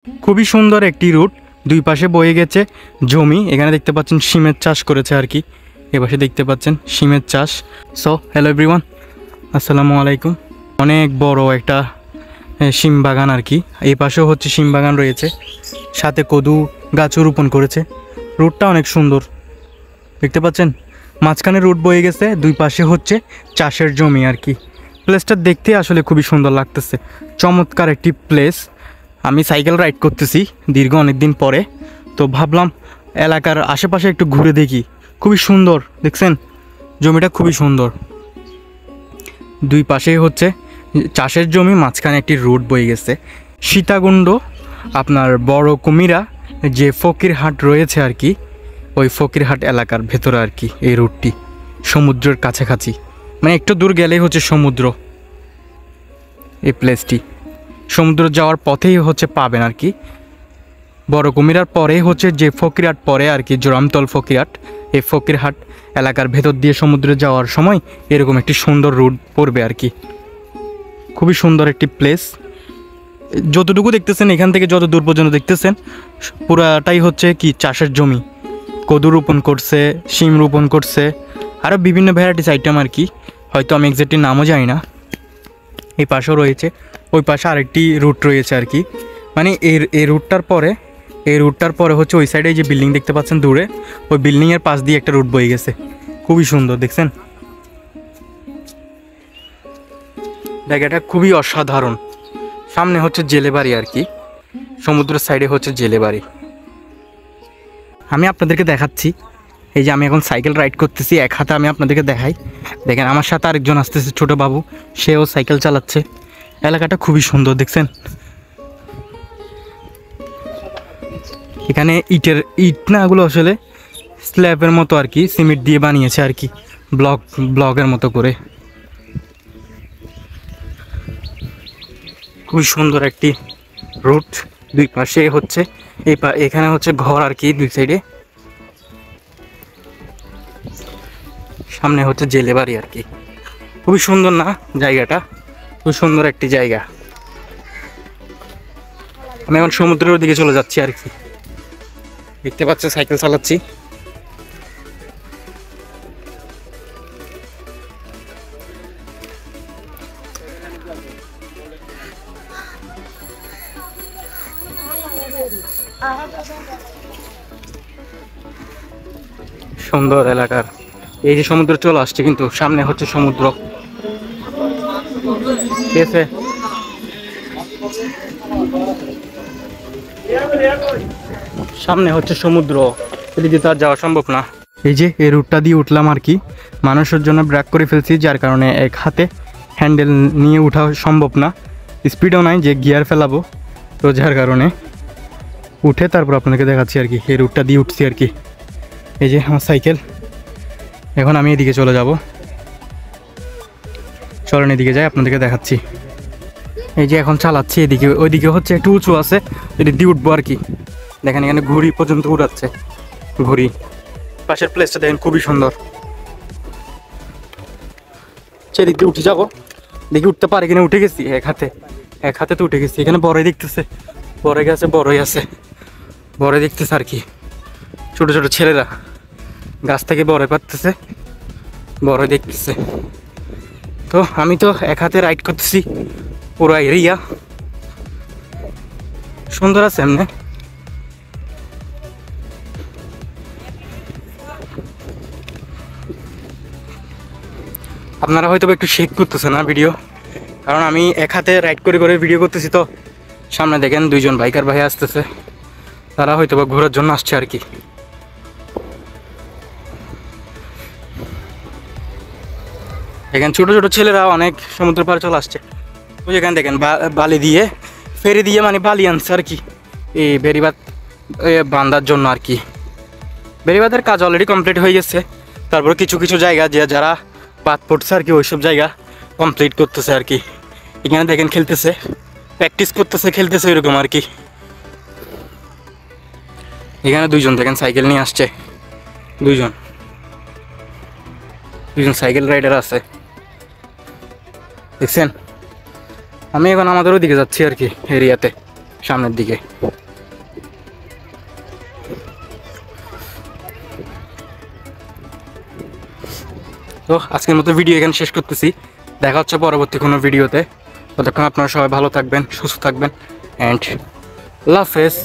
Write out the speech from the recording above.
খুবই সুন্দর একটি রুট, দুই পাশে বয়ে গেছে জমি। এখানে দেখতে পাচ্ছেন সিমের চাষ করেছে আর কি। এপাশে দেখতে পাচ্ছেন সিমের চাষ। সো হ্যালো এভরিওয়ান, আসসালামু আলাইকুম। অনেক বড় একটা শিম বাগান আর কি। এই পাশেও হচ্ছে শিম বাগান রয়েছে, সাথে কদু গাছও রোপণ করেছে। রুটটা অনেক সুন্দর দেখতে পাচ্ছেন, মাঝখানে রুট বয়ে গেছে, দুই পাশে হচ্ছে চাষের জমি আর কি। প্লেসটা দেখতে আসলে খুবই সুন্দর লাগতেছে, চমৎকার একটি প্লেস। আমি সাইকেল রাইড করতেছি দীর্ঘ অনেক দিন পরে, তো ভাবলাম এলাকার আশেপাশে একটু ঘুরে দেখি। খুবই সুন্দর দেখছেন, জমিটা খুবই সুন্দর। দুই পাশেই হচ্ছে চাষের জমি, মাঝখানে একটি রোড বয়ে গেছে। সীতাকুণ্ড আপনার বড় কুমিরা যে ফকিরহাট রয়েছে আর কি, ওই ফকিরহাট এলাকার ভেতরে আর কি এই রুটটি, সমুদ্রের কাছাকাছি, মানে একটু দূর গেলেই হচ্ছে সমুদ্র। এই প্লেসটি সমুদ্র যাওয়ার পথেই হচ্ছে পাবেন আর কি। বড় কুমিরার পরেই হচ্ছে যে ফকিরহাট পরে আর কি, জোরামতল ফকিরহাট। এই ফকিরহাট এলাকার ভেতর দিয়ে সমুদ্রে যাওয়ার সময় এরকম একটি সুন্দর রুট পড়বে আর কি। খুবই সুন্দর একটি প্লেস। যতটুকু দেখতেছেন এখান থেকে যত দূর পর্যন্ত দেখতেছেন পুরাটাই হচ্ছে কি চাষের জমি। কদু রোপণ করছে, শিম রোপণ করছে, আরও বিভিন্ন ভ্যারাইটিস আইটেম আর কি। হয়তো আমি এক্স্যাক্টলি নামও জানি না। এই পাশেও রয়েছে, ওই পাশে আরেকটি রুট রয়েছে আর কি। মানে এই রুটটার পরে হচ্ছে ওই সাইডে যে বিল্ডিং দেখতে পাচ্ছেন দূরে, ওই বিল্ডিংয়ের পাশ দিয়ে একটা রুট বয়ে গেছে। খুবই সুন্দর দেখছেন, জায়গাটা খুবই অসাধারণ। সামনে হচ্ছে জেলে বাড়ি আর কি, সমুদ্রের সাইডে হচ্ছে জেলে বাড়ি। আমি আপনাদেরকে দেখাচ্ছি, এই যে আমি এখন সাইকেল রাইড করতেছি, এক হাতে আমি আপনাদেরকে দেখাই। দেখেন আমার সাথে আরেকজন আসতেছে, ছোটো বাবু, সেও সাইকেল চালাচ্ছে। এলাকাটা খুবই সুন্দর দেখছেন। এখানে ইট না, এগুলো আসলে স্ল্যাবের মতো আর কি, সিমেন্ট দিয়ে বানিয়েছে আর কি, ব্লকের মতো করে। খুবই সুন্দর একটি রুট। দুই পাশে হচ্ছে এখানে হচ্ছে ঘর আর কি, দুই সাইডে। সামনে হচ্ছে জেলে বাড়ি আর কি। খুবই সুন্দর না জায়গাটা, খুব সুন্দর একটি জায়গা। আমি এখন সমুদ্রের দিকে চলে যাচ্ছি আর কি। দেখতে পাচ্ছ সাইকেল চালাচ্ছি। সুন্দর এলাকার এই যে সমুদ্র চলে আসছে, কিন্তু সামনে হচ্ছে সমুদ্র। ঠিক আছে, সামনে হচ্ছে সমুদ্র, এদিকে তো আর যাওয়া সম্ভব না। এই যে এই রুটটা দিয়ে উঠলাম আর কি, মানুষের জন্য ব্রেক করে ফেলছি, যার কারণে এক হাতে হ্যান্ডেল নিয়ে ওঠা সম্ভব না, স্পিডও নাই যে গিয়ার ফেলাবো, তো যার কারণে উঠে তারপর আপনাদেরকে দেখাচ্ছি আর কি। এই রুটটা দিয়ে উঠছি আর কি। এই যে আমার সাইকেল, এখন আমি এদিকে চলে যাব। চলেন এদিকে যাই, আপনাদেরকে দেখাচ্ছি। এই যে এখন চালাচ্ছি এদিকে, ওইদিকে হচ্ছে একটু উঁচু আছে, এদিক দিয়ে উঠবো আর কি। দেখেন এখানে ঘুড়ি পর্যন্ত উড়াচ্ছে, ঘুড়ি। পাশের প্লেসটা দেখেন খুবই সুন্দর। সেদিক দিয়ে উঠে যাবো, দেখি উঠতে পারে কিনা। উঠে গেছি এক হাতে তো উঠে গেছি। এখানে বড়ই দেখতেছে, বড়ই গাছে বড়ই আছে, বড়ই দেখতেছে আর কি। ছোটো ছোটো ছেলেরা গাছ থেকে বড়ই পাড়তেছে, বড়ই দেখতেছে। তো আমি তো এক হাতে রাইড করতেছি পুরো এরিয়া। সুন্দর আছে এমনি। আপনারা হয়তো একটু শেক করতেছে না ভিডিও, কারণ আমি এক হাতে রাইড করে করে ভিডিও করতেছি। তো সামনে দেখেন দুইজন বাইকার ভাই আসতেছে, তারা হয়তো বা ঘোরার জন্য আসছে আর কি। এখানে ছোটো ছোটো ছেলেরা অনেক সমুদ্র পাড়ে চলে আসছে। ওই এখানে দেখেন বালি দিয়ে, ফেরি দিয়ে মানে বালি আনছে আর কি, এই বেড়িবাঁধ বাঁধার জন্য আর কি। বেড়িবাঁধের কাজ অলরেডি কমপ্লিট হয়ে গেছে, তারপর কিছু কিছু জায়গা যারা বাদ পড়ছে আর কি, ওইসব জায়গা কমপ্লিট করতেছে আর কি। এখানে দেখেন খেলতেছে, প্র্যাকটিস করতেছে, খেলতেছে এরকম আর কি। এখানে দুইজন দেখেন সাইকেল নিয়ে আসছে, দুইজন সাইকেল রাইডার আছে দেখছেন। আমি এখন আমাদের ওদিকে যাচ্ছি আর কি এরিয়াতে। সামনের দিকে। তো আজকের মতো ভিডিও এখানে শেষ করতেছি, দেখা হচ্ছে পরবর্তী কোনো ভিডিওতে। ততক্ষণ আপনারা সবাই ভালো থাকবেন, সুস্থ থাকবেন, অ্যান্ড আল্লাহ হাফেজ।